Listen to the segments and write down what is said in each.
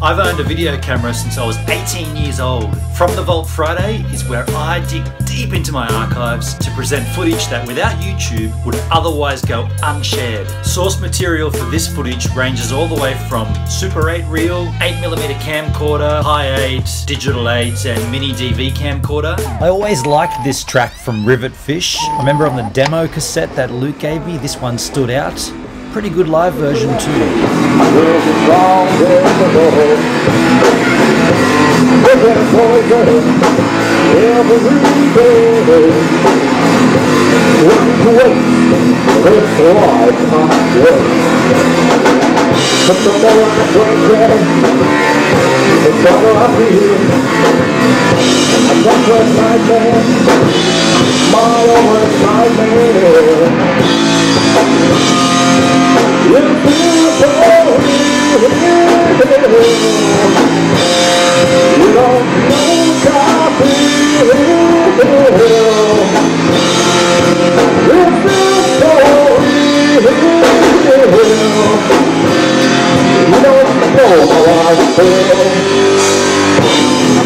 I've owned a video camera since I was 18 years old. From the Vault Friday is where I dig deep into my archives to present footage that without YouTube would otherwise go unshared. Source material for this footage ranges all the way from Super 8 reel, 8mm camcorder, High 8, Digital 8 and MiniDV Camcorder. I always liked this track from RIVET FISH. I remember on the demo cassette that Luke gave me, this one stood out. Pretty good live version too.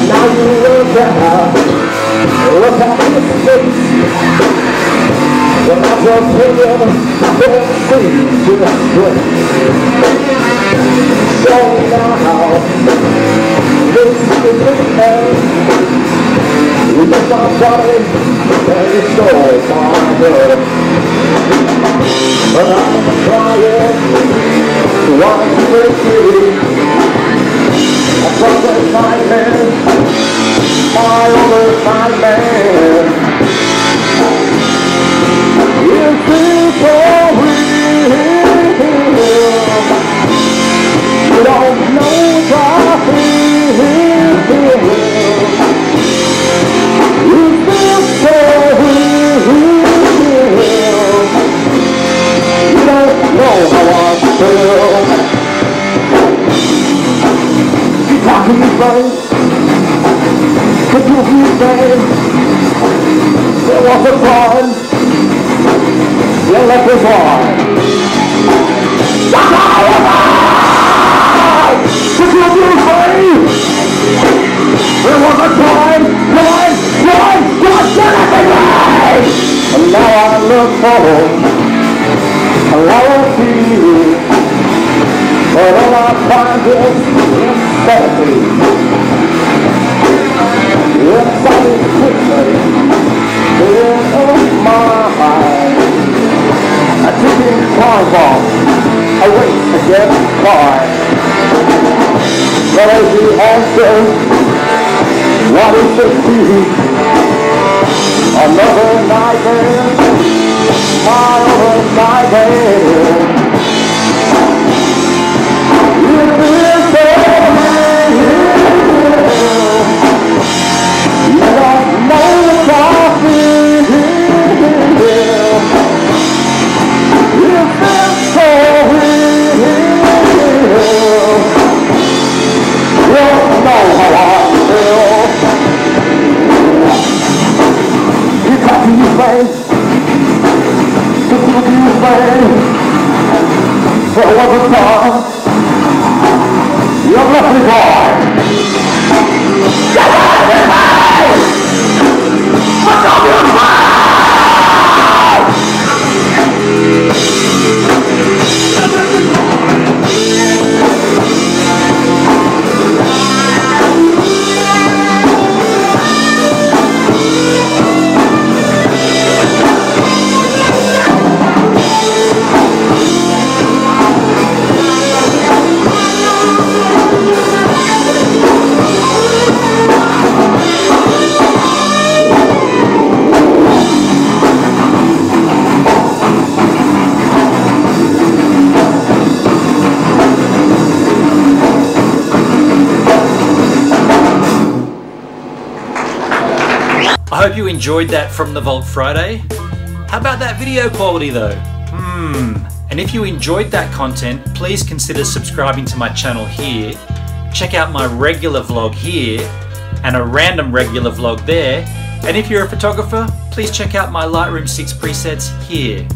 Now you look at his face. When I was him, I couldn't see to the straight. So now, this is the end. You took my body and you stole my head. But I'm trying to watch you free. I thought that my man, my only my man. You feel so real. You don't know what I feel. You feel so real. You don't know how I feel. How can you find? Could you be saying there was a time you left us on? Could you be saying there was a time God did everything? And now I look forward and I will see you. But all I find is insanity. Inside quickly, in my mind. A ticking time bomb, a race against time. But as the answer, what is the key? Another nightmare, my other nightmare. There was a time you left me gone. Get out of here, man! What's up your mind? I hope you enjoyed that from the Vault Friday. How about that video quality though? And if you enjoyed that content, please consider subscribing to my channel here. Check out my regular vlog here and a random regular vlog there. And if you're a photographer, please check out my Lightroom 6 presets here.